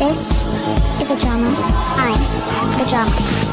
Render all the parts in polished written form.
This is a drama. I'm the drama.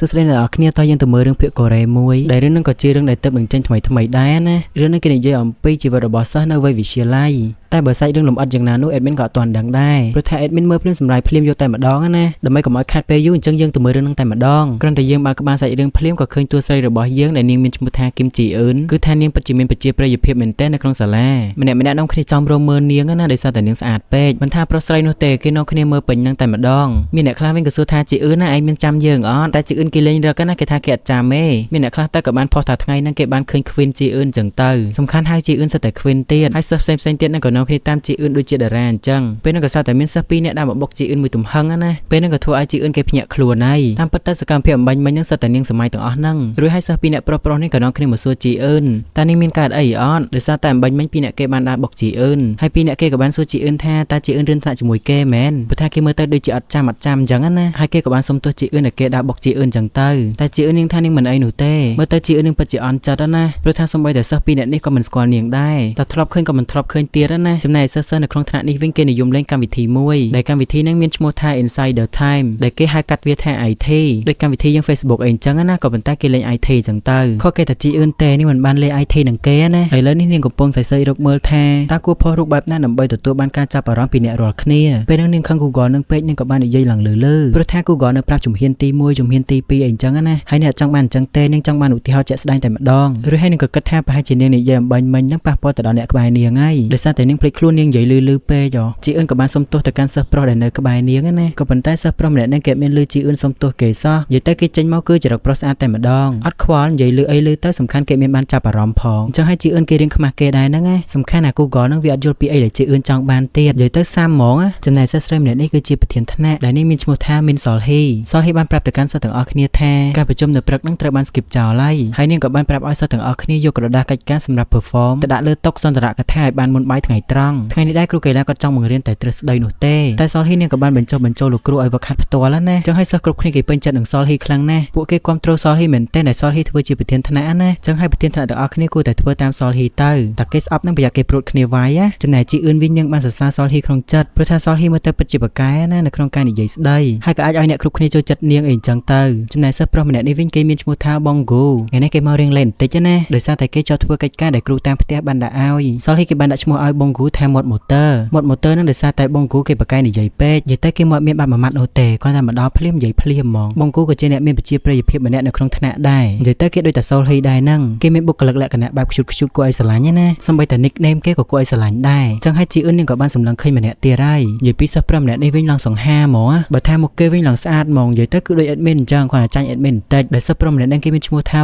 សួស្តីអ្នកនរគ្នាតើយើងទៅមើលរឿងភាគកូរ៉េមួយដែលរឿងហ្នឹងក៏ជារឿងដែលទៅនឹងចេញថ្មីដែរណារឿងនេះគេនិយាយអំពីជីវិតរបស់សិស្សនៅវ័យវិទ្យាល័យតែបើសាច់រឿងលម្អិតយ៉ាងណានោះ admin ក៏អត់ទាន់ដឹងដែរព្រោះថា admin មើលភ្លាមសម្រាប់ភ្លាមយកតែម្ដងណាដើម្បីកុំឲ្យខាត់ពេលយូរអញ្ចឹងយើងទៅមើលរឿងហ្នឹងតែម្ដងគ្រាន់តែយើងបើកក្បាលសាច់រឿងភ្លាមក៏ឃើញតួស្រីរបស់យើងដែលនាងមានឈ្មោះថាគឹមជីអ៊ឺនគឺថានាងពិតជាមានប្រជាប្រិយភាពមែនទែននៅក្នុងសាលាម្នាក់នាំគ្នាចង់រមមើលនាងណាដោយសារតែនាងស្អាតពេកមិនថាប្រុសស្រីនោះទេគេនាំគ្នាមើលពេញហ្នឹងតែម្ដងមានអ្នកខ្លះវិញក៏សួរថាជីអ៊ឺនណាឯងមានចាំយើងអត់តែជីអ៊ឺនគេលេងរកណាគេថាគេអត់ចាំទេមានអ្នកខ្លះតែក៏បានផុសថាថ្ងៃហ្នឹងគេបានឃើញខ្វីនជីអ៊ឺនអញ្ចឹងទៅសំខាន់ហើយជីអ៊ឺនសិតតែខ្វីនទៀតហើយសិស្សផ្សេងទៀតហ្នឹងក៏នាំគ្នាតាមជីអ៊ឺនដូចជាតារាអញ្ចឹងពេលហ្នឹងក៏ស្អាតតែមានសិស្សពីរនាក់ដើរមកបុកជីអ៊ឺនមួយទំហឹងណាពេលហ្នឹងក៏ធ្វើឲ្យជីអ៊ឺនគេភ្ញាក់ខ្លួនហើយតាមពិតទៅសកម្មភាពអំបញ្ញមិញហ្នឹងសិតតែនាងសម័យទាំងអស់ហ្នឹងរួចហើយសិស្សពីរនាក់ប្រុសនេះក៏នាំគ្នាមកសួរជីអ៊ឺនតើនាងមានកើតអីអត់ដោយសារតែអំបញ្ញមិញពីរនាក់គេបានដើរបុកជីអ៊ឺនហើយពីរនាក់គេក៏បានសួរជីអ៊ឺនថាតើជីអ៊ឺនរៀនថ្នាក់ជាមួយគេមែនព្រោះថាគេមើលទៅដូចជាអត់ចាំអញ្ចឹងណាហើយគេក៏បានសុំទោសជីអ៊ឺនដែលគេដើរបុកជីអ៊ឺនអញ្ចឹងទៅតែជីអ៊ឺននាងថានាងមិនអីនោះទេមើលទៅជីអ៊ឺននាងពិតជាអន់ចិត្តណាព្រោះថាសូម្បីតែសិស្សពីរនាក់នេះក៏មិនស្គាល់នាងដែរតែធ្លាប់ឃើញក៏មិនធ្លាប់ឃើញទៀតណាចំណែកសិស្សនៅក្នុងថ្នាក់នេះវិញគេនិយមលេងកម្មវិធីមួយដែលកម្មវិធីហ្នឹងមានឈ្មោះថា Insider Time ដែលគេហៅកាត់វាថា IT ដូចកម្មវិធីយើង Facebook អីអញ្ចឹងណាក៏ប៉ុន្តែគេលេង IT អញ្ចឹងទៅខុសគេតែជីអ៊ឺនទេនេះមិនបានលេង IT នឹងគេណាឥឡូវនេះនាងកំពុងសរសេររកមើលថាតើគួរផុសរូបបែបណាដើម្បីទទួលបានការចាប់អារម្មណ៍ពីអ្នករាល់គ្នាពេលហ្នឹងនាងខឹង Google នឹងពេកនាងក៏បាននិយាយឡើងលើព្រោះថា Google នៅប្រាប់ជំហានទី1ជំហានទី2អីអញ្ចឹងណាហើយអ្នកចង់បានអញ្ចឹងទេនាងចង់បានឧទាហរណ៍ជាក់ស្ដែងតែម្ដងឬហើយនាងក៏គិតថាប្រហែលជានាងនិយាយអំបញ្ញមិញហ្នឹងប៉ះពាល់ទៅដល់អ្នកក្បែរនាងហើយដោយសារតែនាងភ្លេចខ្លួននាងនិយាយលឺពេកជីអ៊ឺនក៏បានសុំទោសទៅកាន់សិស្សប្រុសដែលនៅក្បែរនាងណាក៏ប៉ុន្តែសិស្សប្រុសម្នាក់ហ្នឹងគេមានលឺជីអ៊ឺនសុំទោសគេសោះនិយាយទៅគេចេញមកគឺជារកប្រុសស្អាតតែម្ដងអត់ខ្វល់និយាយលឺអីលឺទៅសំខាន់គេមានបានចាប់អារម្មណ៍ផងអញ្ចឹងហើយជីអ៊ឺនគេរៀងខ្មាស់គេដែរហ្នឹងណាសំខាន់ណា Google ហ្នឹងវាអត់យល់ពីអីដែលជីអ៊ឺនចង់បានទៀតនិយាយទៅសាមហ្មងចំណែកសិស្សស្រីម្នាក់នេះគឺជាប្រធានថ្នាក់ដែលនាងមានឈ្មោះថាមីនសុលហ៊ីបានប្រាប់ទៅកាន់សិស្សទាំងអស់គ្នាថាការប្រជុំនៅព្រឹកហ្នឹងត្រូវបាន skip ចោលហើយនាងក៏បានប្រាប់ឲ្យសិស្សទាំងអស់គ្នាយកក្រដាសកិច្ចការសម្រាប់ perform ទៅដាក់លើតុសន្ទរកថាឲ្យបានមុនបាយថ្ងៃត្រង់ថ្ងៃនេះដែរគ្រូកីឡាគាត់ចង់បង្រៀនតែទ្រឹស្ដីនោះទេតែសុលហ៊ីនាងក៏បានបញ្ចុះបញ្ចូលលោកគ្រូឲ្យវឹកហាត់ផ្ទាល់ណាចឹងហើយសិស្សគ្រប់គ្នាគេពេញចិត្តនឹងសុលហ៊ីខ្លាំងណាស់ពួកគេគាំទ្រសុលហ៊ីមែនទែនដែលសុលហ៊ីធ្វើជាប្រធានថ្នាក់ណាចឹងហើយប្រធានថ្នាក់ទាំងអស់គ្នាគួរតែធ្វើតាមសុលហ៊ីទៅតែគេស្អប់នឹងប្រយ័ត្នគេព្រួតគ្នាវាយចំណែកជីអ៊ឺនវិញនាងបានសរសើរសុលហ៊ីក្នុងចិត្តព្រោះថាសុលហ៊ីមើលទៅពិតជាប្រកែណានៅក្នុងការនិយាយស្ដីហើយក៏អាចឲ្យអ្នកគ្រប់គ្នាចូលចិត្តនាងអីចឹងទៅចំណែកសិស្សប្រុសម្នាក់នេះវិញគេមានឈ្មោះថាបងហ្គូថ្ងៃនេះគេមករៀងលេងបន្តិចណាដោយសារតែគេចោទធ្វើកិច្ចការដែលគ្រូតាមផ្ទះបានដាក់ឲ្យសុលហ៊ីគេបានដាក់ឈ្មោះឲ្យបងហ្គូថាមាត់ម៉ូទ័រហ្នឹងដោយសារតែបងហ្គូគេប្រកែនិយាយពេកនិយាយទៅគេមកមានបាត់មួយម៉ាត់នោះទេគាត់តែមកដល់ភ្លាមនិយាយភ្លាមហ្មងបងហ្គូក៏ជាអ្នកមានប្រជាប្រិយភាពម្នាក់នៅក្នុងថ្នាក់ដែរនិយាយទៅគេដូចតែសុលហ៊ីដែរហ្នឹងគេមានបុគ្គលិកលក្ខណៈបែបខ្ជូតគួរឲ្យស្រឡាញ់ណាសូម្បីតែ nickname គេក៏គួរឲ្យស្រឡាញ់ដែរចឹងហើយជីអ៊ឺននាងក៏បានសម្លឹងឃើញម្នាក់ទៀតហើយនិយាយពីសិស្សប្រុសម្នាក់នេះវិញឡើងសង្ហាហ្មងបើថាមកគេវិញឡើងស្អាតហ្មងនិយាយទៅគឺដូច admin អញ្ចឹងគាត់ចាញ់ admin បន្តិចដែលសិស្សប្រុសម្នាក់នេះគេមានឈ្មោះថា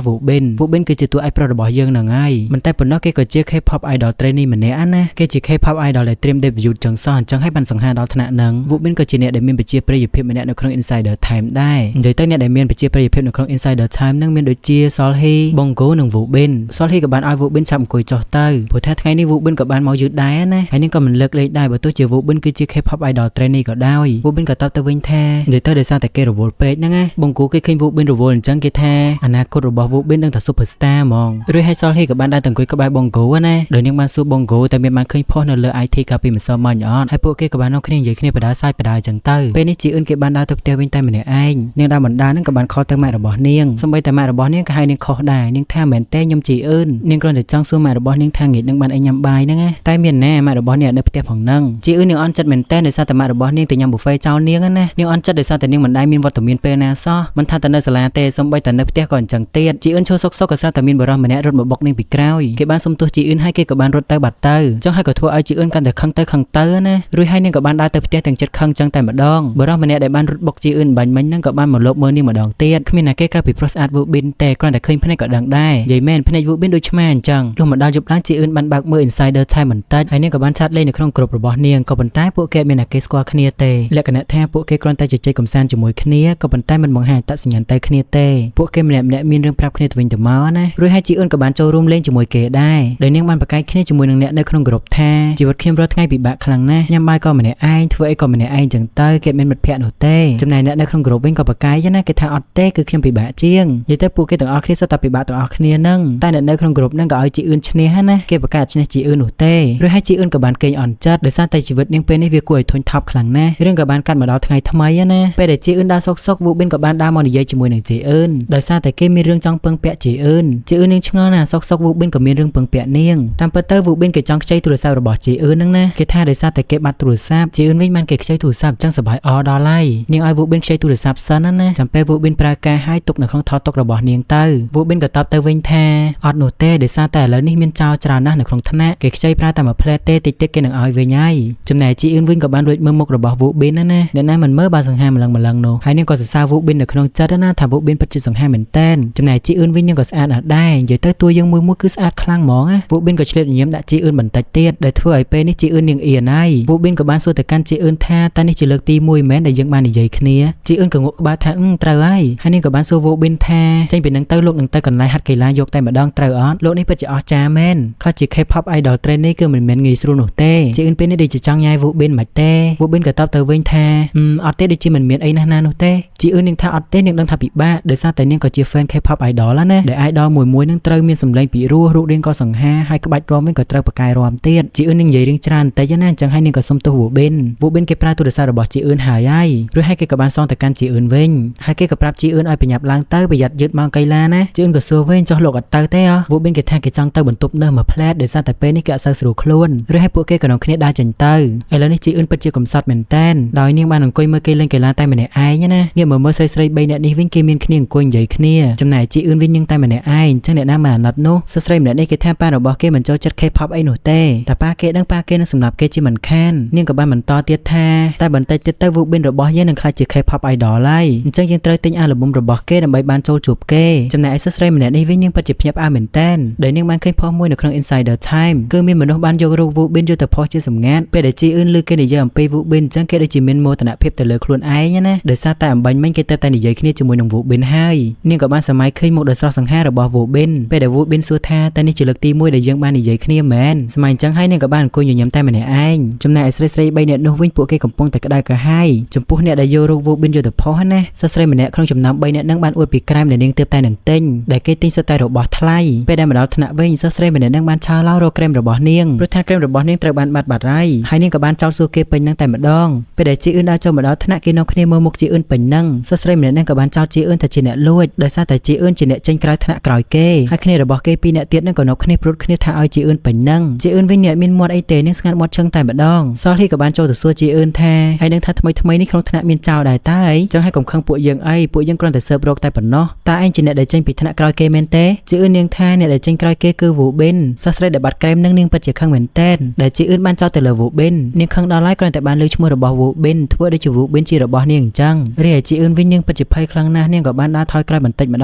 Wubin គឺជាតួឯកប្រុសរបស់យើងហ្នឹងហើយមិនតែប៉ុណ្ណោះគេក៏ជា K-pop idol trainee ម្នាក់ណាគេជា K-pop idol ដែលត្រៀម debut ចឹងសោះអញ្ចឹងហើយបានសង្ហាដល់ថ្នាក់ហ្នឹង Wubin ក៏ជាអ្នកដែលមានប្រជាប្រិយភាពម្នាក់នៅក្នុង Insider Time ដែរនិយាយទៅអ្នកដែលមានប្រជាប្រិយភាពនៅក្នុង Insider Time ហ្នឹងមានដូចជា Solhee Bongo និង Wubin Solhee ក៏បានឲ្យ Wubin ចាប់អង្គុយចុះទៅព្រោះថាថ្ងៃនេះ Wubin ក៏បានមកយឺតដែរណាហើយនឹងក៏មិនលើកលែងដែរបើទោះជា Wubin គឺជា K-pop idol trainee ក៏ដោយ Wubin ក៏តបទៅវិញថានិយាយទៅដោយសារតែគេរវល់ពេកហ្នឹងណា Bongo គេឃើញ Wubin រវល់អញ្ចឹងគេថាអនាគតរបស់ Wubin នឹងតែ superstar ហ្មងរួចហើយ Solhee ក៏បានដើរទៅអង្គុយក្បែរ Bongo ណាដោយនាងបានសួរ Bongo តែមានបានឃើញផុសនៅលើ IT កាលពីម្សិលមិញអត់ហើយពួកគេក៏បាននាំគ្នានិយាយគ្នាបដាសាយបដាអញ្ចឹងទៅពេលនេះជីអ៊ឺនគេបានដើរទៅផ្ទះវិញតែម្នាក់ឯងនាងដើរបណ្ដានឹងក៏បានខលទៅម៉ាក់របស់នាងសម្បីតែម៉ាក់របស់នាងក៏ហៅនាងខុសដែរនាងថាមែនទេខ្ញុំជីអ៊ឺននាងគ្រាន់តែចង់សួរម៉ាក់របស់នាងថាងាកនឹងបានអីញ៉ាំបាយហ្នឹងណាតែមានណាម៉ាក់របស់នាងនៅផ្ទះផងហ្នឹងជីអ៊ឺននាងអន់ចិត្តមែនទេដោយសារតែម៉ាក់របស់នាងទៅញ៉ាំប៊ូហ្វេចោលនាងណានាងអន់ចិត្តដោយសារតែនាងមិនដែលមានវត្តមានពេលណាសោះមិនថាតែនៅសាលាទេសម្បីតែនៅផ្ទះក៏អញ្ចឹងទៀតជីអ៊ឺនឈរសុកក៏ស្រាប់តែមានបរិសម្នាក់រត់មកបុកនាងពីក្រោយគេបានសុំទោសជីអ៊ឺនហើយគេក៏បានរត់ទៅបាត់ទៅចឹងហើយក៏ធ្វើឲ្យជីអ៊ឺនកាន់តែខឹងទៅណារួចហើយនាងក៏បានដើរទៅផ្ទះទាំងចិត្តខឹងចឹងតែម្ដងបរិសម្នាក់ដែលបានរត់បុកជីអ៊ឺនបាញ់មិញហ្នឹងក៏បានមកលបមើលនាងម្ដងទៀតគ្មានណាគេក្រៅពីប្រុសស្អាត Wubin ទេគ្រាន់តែឃើញភ្នែកក៏ដឹងដែរនិយាយមែនភ្នែក Wubin ដូចឆ្មាអញ្ចឹងលុះមកដល់យប់ឡើងជីអ៊ឺនបានបើកមើល Insider Time បន្តិចហើយនាងក៏បានឆាតលេងនៅក្នុងក្រុមរបស់នាងក៏ប៉ុន្តែពួកគេមានតែគេស្គាល់ ស្គាល់គ្នាទេលក្ខណៈថាពួកគេគ្រាន់តែជជែកកម្សាន្តជាមួយគ្នាក៏ប៉ុន្តែមិនបង្ហាញអត្តសញ្ញាណទៅគ្នាទេពួកគេម្នាក់ៗមានរឿងប្រាប់គ្នាទៅវិញទៅមកណារួចហើយជីអឿនក៏បានចូលរួមលេងជាមួយគេដែរដោយនាងបានប្រកែកគ្នាជាមួយនឹងអ្នកនៅក្នុងក្រុមថាជីវិតខ្ញុំរាល់ថ្ងៃពិបាកខ្លាំងណាស់ញ៉ាំបាយក៏ម្នាក់ឯងធ្វើអីក៏ម្នាក់ឯងចឹងទៅគេមានមិត្តភក្តិនោះទេចំណែកអ្នកនៅក្នុងក្រុមវិញក៏ប្រកែកណាគេថាអត់ទេគឺខ្ញុំពិបាកជាងនិយាយទៅពួកគេទាំងអស់គ្នាសុទ្ធតែពិបាកទាំងអស់គ្នានឹងតែអ្នកនៅក្នុងក្រុមនឹងក៏ឲ្យជីអឿនឈ្នះណាគេប្រកែកឈ្នះជីអឿននោះទេរួចហើយជីអឿនក៏បានកេងអន់ចិត្តដោយសារតែជីវិតនាងពេលនេះវាគួរឲ្យធុញថប់ខ្លាំងណាស់រឿងក៏បានកាត់មកដល់ថ្ងៃថ្មីណាពេលដែលជីអឿនដើរសុកវូប៊ិនក៏បានដើរមកនិយាយជាមួយនឹងជីអឿនដោយសារតែគេមានរឿងចង់ពឹងពាក់ជីអឿននាងឆ្ងល់ណាស់សុកវូប៊ិនក៏មានរឿងពឹងពាក់នាងតាមពិតទៅវូប៊ិនគេចង់ខ្ចីទូរស័ព្ទរបស់ជីអឿនហ្នឹងណាគេថាដោយសារតែគេបាត់ទូរស័ព្ទជីអឿនវិញបានគេខ្ចីទូរស័ព្ទចឹងសប្បាយអដល់ហើយនាងឲ្យវូប៊ិនខ្ចីទូរស័ព្ទសិនណាចាំពេលវូប៊ិនប្រើការឲ្យទុកនៅក្នុងថតទុករបស់នាងទៅវូប៊ិនក៏តបទៅវិញថាអត់នោះទេដោយសារតែឥឡូវនេះមានចោលច្រើនណាស់នៅក្នុងថ្នាក់គេខ្ចីប្រើតែមួយផ្លែទេតិចគេនឹងឲ្យវិញហើយចំណែកជីអឿនវិញក៏បានរួចមើលមុខរបស់វូប៊ិនណាអ្នកណាមិនមើលបានសង្ហាម្លឹងនោះហើយនាងក៏សរសើរវូប៊ិននៅក្នុងចិត្តណាថាវូប៊ិនពិតជាសង្ហាមែនតែនចំណែកជីអឿនវិញនាងក៏ស្អាតណាស់ដែរនិយាយទៅតួយើងមួយគឺស្អាតខ្លាំងហ្មងវូប៊ិនក៏ឆ្លៀតញញឹមដាក់ជីអឿនបន្តិចទៀតដែលធ្វើឲ្យពេលនេះជីអឿននាងអៀនហើយវូប៊ិនក៏បានសួរទៅកាន់ជីអឿនថាតើនេះជាលើកទី1មែនដែលយើងបាននិយាយគ្នាជីអឿនក៏ងក់ក្បាលថាត្រូវហើយនាងក៏បានសួរវូប៊ិនថាចេញពីនឹងទៅលោកនឹងទៅកន្លែងហាត់កីឡាយកតែម្ដងត្រូវអត់លោកនេះពិតជាអស្ចារ្យមែនខ្លះជា K-pop idol trainee គឺមិនមែនងាយស្រួលនោះទេជីអឿនពេលនេះដូចជាចង់ញ៉ាយវូប៊ិនមិនទេវូប៊ិនក៏តបទៅវិញថាអត់ទេដូចជាមិនមានអីណាស់ណានោះទេជីអឿននាងថាអត់ទេនាងដឹងថាពិបាកដោយសារតែនាងក៏ជា fan K-pop idol ណាដែល idol មួយនឹងត្រូវមានសម្លេងពីរោះរូបរាងក៏សង្ហាហើយក្បាច់រាំវិញក៏ត្រូវប្រកែរាំទៀតជីអឿននាងនិយាយរឿងច្រើនបន្តិចណាអញ្ចឹងហើយនាងក៏សុំទោសវូប៊ិនគេប្រើទូរស័ព្ទរបស់ជីអឿនហើយរួចហើយគេក៏បានសងទៅកាន់ជីអឿនវិញហើយគេក៏ប្រាប់ជីអឿនឲ្យប្រញាប់ឡើងទៅប្រយ័ត្នយឺតម៉ោងកីឡាណាជីអឿនក៏សួរវិញចុះលោកអត់ទៅទេវូប៊ិនគេថាគេចង់ទៅបន្ទប់នៅមួយផ្លែតដោយសារតែពេលនេះគេអត់សូវស្រួលខ្លួនរួចហើយពួកគេក៏នាំគ្នាដើរចេញទៅឥឡូវនេះជីអឿនពិតជាកំសត់មែនតែនដោយនាងបានអង្គុយមើលគេលេងកីឡាតែម្នាក់ឯងណាងាកមើលស្រី3នាក់នេះវិញគេមានគ្នាអង្គុយនិយាយគ្នាចំណែកជីអឿនវិញនាងតែម្នាក់ឯងអញ្ចឹងអ្នកណាមកអាណិតនោះស្រីម្នាក់នេះគេថាប៉ារបស់គេមិនចូលចិត្ត K-pop អីនោះទេតែប៉ាគេនឹងសម្រាប់គេជាមិនខាននាងក៏បានបន្តទៀតថាតែបន្តិចទៀតទៅវូប៊ិនរបស់យើងនឹងក្លាយជា K-pop idol ហើយអញ្ចឹងយើងត្រូវទិញអាល់ប៊ុមរបស់គេដើម្បីបានចូលជួបគេចំណែកឯស្រីម្នាក់នេះវិញនាងពិតជាភ្ញាក់ផ្អើលមែនតែនដែលនាងបានឃើញផុសមួយនៅក្នុង Insider Time គឺមានមនុស្សបានយករូបវូប៊ិនយកទៅផុសជាសម្ងាត់ពេលដែលជីអឿនឮគេនិយាយអំពីវូប៊ិនអញ្ចឹងគេដូចជាមានមោទនភាពទៅលើខ្លួនឯងណាដោយសារតែអំបញ្ញមិញគេទៅតែនិយាយគ្នាជាមួយនឹងវូប៊ិនហើយនាងក៏បានសម័យឃើញមុខដ៏ស្រស់សង្ហារបស់វូប៊ិនពេលដែលវូប៊ិនសួរថាតើនេះជាលើកទី1ដែលយើងបាននិយាយគ្នាមែនសម័យអញ្ចឹងហើយនាងក៏បានអង្គុយញញឹមតែម្នាក់ឯងចំណែកឯស្រី3នាក់នោះវិញពួកគេកំពុងតែក្តៅក្រហាយចំពោះអ្នកដែលយករូបវូប៊ិនយកទៅផុសណាស្រីម្នាក់ក្នុងចំណោម3នាក់នឹងបានអួតពីក្រែមដែលនាងទើបតែនឹងទិញដែលគេទិញសុទ្ធតែរបស់ថ្លៃពេលដែលមកដល់ថ្នាក់វិញស្រីម្នាក់នឹងបានឆោឡោរកក្រែមរបស់នាងព្រោះថាក្រែមរបស់នាងត្រូវបានបាត់ហើយនាងក៏បានចោទសួរគេពេញនឹងតែម្ដងពេលដែលជីអឿនដើរចូលមកដល់ថ្នាក់គេនាំគ្នាមើលមុខជីអឿនពេញនឹងស្រីម្នាក់នឹងក៏បានចោទជីអឿនថាជាអ្នកលួចដោយសារតែជីអឿនជាអ្នកចេញក្រៅថ្នាក់ក្រោយគេហើយគ្នារបស់គេ2នាក់ទៀតនឹងក៏នាំគ្នាព្រួតគ្នាថាឲ្យជីអឿនពេញនឹងជីអឿនវិញអ្នកមានមាត់អីទេនាងស្ងាត់មាត់ឈឹងតែម្ដងសលហ៊ីក៏បានចូលទៅសួរជីអឿនថាហើយនឹងថាថ្មីនេះក្នុងថ្នាក់មានចោលដែរតើអីចឹងឲ្យកុំខឹងពួកយើងអីពួកយើងគ្រាន់តែស៊ើបរកតែប៉ុណ្ណោះតើឯងជាអ្នកដែលចេញពីថ្នាក់ក្រោយគេមែនទេជីអឿននាងថាអ្នកដែលចេញក្រោយគេគឺវូប៊ិនស្រីដែលបាត់ក្រែមនឹងនាងពិតជាខឹងមែនតែនដែលជីអឿនបានចោទទៅលើវូប៊ិននាងខឹងដល់ហើយគ្រាន់តែបានលើកឈ្មោះរបស់វូប៊ិនធ្វើដូចជាវូប៊ិនជារបស់នាងអញ្ចឹងរីឯជីអឿនវិញនាងពិតជាភ័យខ្លាំងណាស់នាងក៏បានដើរថយក្រោយបន្តិចម្ដ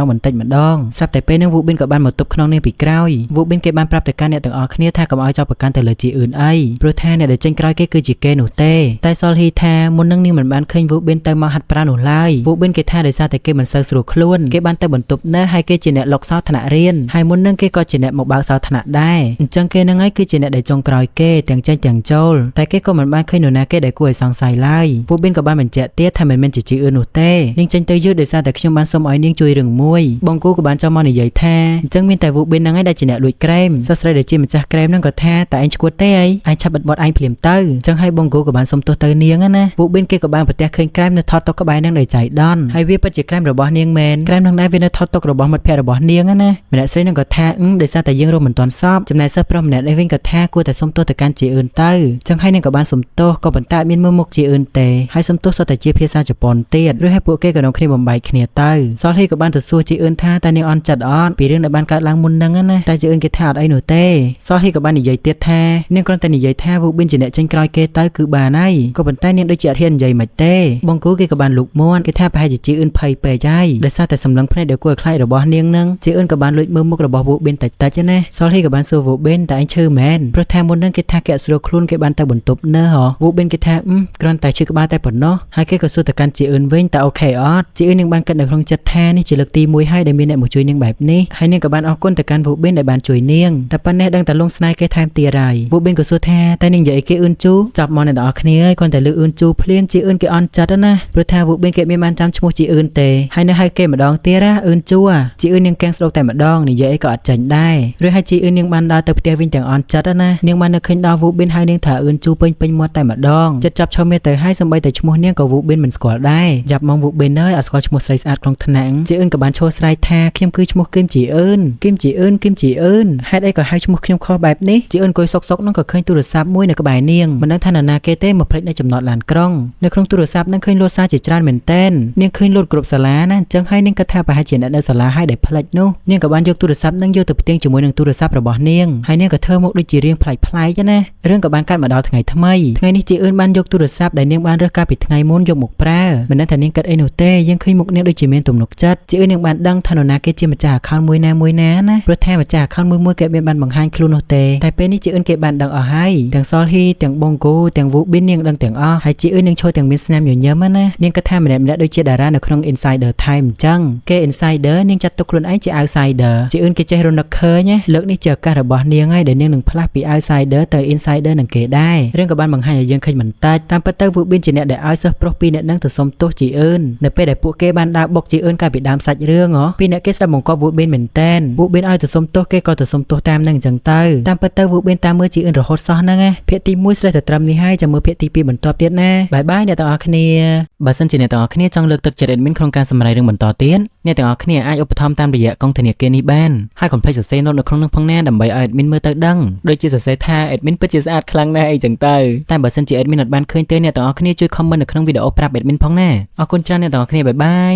ងស្រាប់តែពេលនឹងវូប៊ិនក៏បានមកទប់ក្នុងនាងពីក្រោយវូប៊ិនគេបានប្រាប់ទៅកាន់អ្នកទាំងអស់គ្នាថាកុំឲ្យចោទប្រកាន់ទៅលើជីអឿនអីព្រោះថាអ្នកដែលចេញក្រោយគេគឺជាគេនោះទេតែសលហ៊ីថាមុននឹងនាងមិនបានឃើញវូប៊ិនទៅមកហាត់ប្រាណនោះឡើយវូប៊ិនគេថាដោយសារតែគេមិនសូវស្រួលខ្លួនគេបានទៅបន្ទប់នៅហើយគេជាអ្នកលុកសោថ្នាក់រៀនហើយមុននឹងគេក៏ជាអ្នកមកបើកសោថ្នាក់ដែរអញ្ចឹងគេនឹងហើយគឺជាអ្នកដែលចុងក្រោយគេទាំងចេញទាំងចូលតែគេក៏មិនបានឃើញនរណាគេដែលគួរឲ្យសង្ស័យឡើយវូប៊ិនក៏បានបញ្ជាក់ទៀតថាមិនមែនជាជីអឿននោះទេនាងចេញទៅយឺតដោយសារតែខ្ញុំបានសុំឲ្យនាងជួយរឿងមួយបងគូក៏បានចូលមកនិយាយថាអញ្ចឹងមានតែវូប៊ិនហ្នឹងឯងដែលជាអ្នកលួចក្រែមស្រីដែលជាម្ចាស់ក្រែមហ្នឹងក៏ថាតែឯងឈួតទេអីឯងឆាប់បិទមាត់ឯងភ្លាមទៅអញ្ចឹងហើយបងគូក៏បានសុំទោសទៅនាងណាវូប៊ិនគេក៏បានប្រទះឃើញក្រែមនៅថតតុកក្បែរហ្នឹងដោយចៃដន្យហើយវាពិតជាក្រែមរបស់នាងមែនក្រែមហ្នឹងដែរវានៅថតតុករបស់មិត្តភក្តិរបស់នាងណាម្នាក់ស្រីហ្នឹងក៏ថាដោយសារតែយើងរំមិនទាន់សពចំណែកសិស្សប្រុសម្នាក់នេះវិញក៏ថាគួរតែសុំទោសទៅកាន់ជីអឿនទៅអញ្ចឹងហើយនាងក៏បានសុំទោសក៏ប៉ុន្តែមានមើលមុខជីអឿនទេហើយសុំទោសសុទ្ធតែជាភាសាជប៉ុនទៀតឬហើយពួកគេក៏នាំគ្នាបំបែកគ្នាទៅសលហ៊ីក៏បានទៅសួរជីអឿនថាតើនាងអន់ចិត្តអត់ពីរឿងដែលបានកើតឡើងមុនហ្នឹងណាតែជីអឿនគេថាអត់អីនោះទេសលហ៊ីក៏បាននិយាយទៀតថានាងគ្រាន់តែនិយាយថាវូប៊ិនជាអ្នកចេញក្រោយគេទៅគឺបានហើយក៏ប៉ុន្តែនាងដូចជាអត់ហ៊ាននិយាយមិនទេបងគូគេក៏បានលូកមាត់គេថាប្រហែលជាជីអឿនភ័យពេកហើយដោយសារតែសម្លឹងភ្នែកដែលគួរឲ្យខ្លាចរបស់នាងហ្នឹងជីអឿនក៏បានលួចមើលមុខរបស់វូប៊ិនតិចណាសលហ៊ីក៏បានសួរវូប៊ិនតើឯងឈឺមែនព្រោះថាមុនហ្នឹងគេថាគេអត់ស្រួលខ្លួនគេបានទៅបន្ទប់នៅវូប៊ិនគេ គេថាគ្រាន់តែឈឺក្បាលតែប៉ុណ្ណោះហើយគេក៏សួរទៅកាន់ជីអឿនវិញតើអូខេអត់ជីអឿននាងបានគិតនៅក្នុងចិត្តថានេះជាលើកទី1ហើយដែលមានអ្នកមកជួយនាងបែបនេះហើយនាងក៏បានអរគុណទៅកាន់វូប៊ិនដែលបានជួយនាងតែប៉ុណ្ណេះដឹងតែលងស្នេហ៍គេថែមទៀតហើយវូប៊ិនក៏សួរថាតែនាងនិយាយគេអឿនជូចាប់មកអ្នកទាំងអស់គ្នាហើយគ្រាន់តែលើអឿនជូភ្លាមជីអឿនគេអន់ចិត្តណាព្រោះថាវូប៊ិនគេមានបានចាំឈ្មោះជីអឿនទេហើយនៅហៅគេម្ដងទៀតណាអឿនជូជីអឿននាងកាំងស្ដោកតែម្ដងនិយាយអីក៏អត់ចាញ់ដែរឬហើយជីអឿននាងបានដើរទៅផ្ទះវិញទាំងអន់ចិត្តណានាងបាននឹកឃើញដល់វូប៊ិនហើយនាងថាអឿនជូពេញមាត់តែម្ដងចិត្តចាប់ឈរមេទៅហើយសម្បីតែឈ្មោះនាងក៏វូប៊ិនមិនស្គាល់ដែរចាប់មកវូប៊ិនអើយអត់ស្គាល់ឈ្មោះស្រីស្អាតក្នុងថ្នាក់ជីអឿនក៏បានឈរស្រែកថាខ្ញុំគឺឈ្មោះគឹមជីអឿនហេតុអីក៏ហៅឈ្មោះខ្ញុំខុសបែបនេះជីអឿនអង្គុយសុកនឹងក៏ឃើញទូរស័ព្ទមួយនៅក្បែរនាងមិនដឹងថានរណាគេទេមកភ្លេចនៅចំណតឡានក្រុងនៅក្នុងទូរស័ព្ទនឹងឃើញលូតសារជាច្រើនមែនតែននាងឃើញលូតគ្រប់សាលាណាអញ្ចឹងហើយនាងគិតថាប្រហែលជាអ្នកនៅសាលាហើយដែលភ្លេចនោះនាងក៏បានយកទូរស័ព្ទនឹងយកទៅផ្ទៀងជាមួយនឹងទូរស័ព្ទរបស់នាងហើយនាងក៏ធ្វើមកដូចជារៀងប្លែកៗណារឿងក៏បានកាត់មកដល់ថ្ងៃថ្មីថ្ងៃនេះជីអឿនបានយកទូរស័ព្ទដែលនាងបានរើសកាលពីថ្ងៃមុនយកមកប្រើមិនដឹងថានាងគិតអីនោះទេយើងឃើញមុខនាងដូចជាមានទំនុកចិត្តជីអឿននាងបានដឹងថានរណាគេជាម្ចាស់ account មួយណាណាព្រោះថាម្ចាស់ account មួយគេបានបង្ហាញខ្លួននោះទេតែពេលនេះជីអឿនគេបានដឹងអស់ហើយទាំងសលហ៊ីទាំងបងគូទាំងវូប៊ិននាងដឹងទាំងអស់ហើយជីអឿននាងឈរទាំងមានស្នាមញញឹមណានាងគិតថាម្នាក់ដូចជាតារានៅក្នុង Insider Time អញ្ចឹងគេ Insider នាងចាត់ទុកខ្លួនឯងជា Outsider ជីអឿនគេចេះរនឹកឃើញលើកនេះជាឱកាសរបស់នាងហើយដែលនាងនឹងផ្លាស់ពី Outsider ទៅ Insider នឹងគេដែររឿងក៏បានបង្ហាញឲ្យយើងឃើញមិនតិចតាមពិតទៅវូប៊ិនជាអ្នកដែលឲ្យសិស្សប្រុសពីរអ្នកនឹងទៅសុំទោសជីអឿននៅពេលដែលពួកគេបានដើរបុកជីអឿនកាលពីដើមសាច់រឿងពីអ្នកគេស្ដាប់បង្គាប់វូប៊ិនមែនតែនវូប៊ិនឲ្យទៅសុំទោសគេក៏ទៅសុំទោសតាមនឹងអញ្ចឹងទៅតាមពិតទៅវូប៊ិនតាមមើលជីអឿនរហូតសោះហ្នឹងភាគទី1ស្រេចតែត្រឹមនេះហើយចាំមើលភាគទី2បន្តទៀតណាបាយអ្នកទាំងអស់គ្នាបើសិនជាអ្នកទាំងអស់គ្នាចង់លើកទឹកចិត្ត admin ក្នុងការសម្រាយរឿងបន្តទៀតអ្នកទាំងអស់គ្នាអាចឧបត្ថម្ភតាមរយៈកុងធនាគារនេះបានហើយកុំភ្លេចសរសេរ note នៅក្នុងនឹងផងណាដើម្បីឲ្យ admin មើលទៅដឹងដូចជាសរសេរថា admin ពិតជាស្អាតខ្លាំងណាស់អីចឹងទៅតែបើសិនជា admin អត់បានឃើញទេអ្នកទាំងអស់គ្នាជួយ comment នៅក្នុងវីដេអូប្រាប់ admin ផងណាអរគុណច្រើនអ្នកទាំងអស់គ្នាបាយ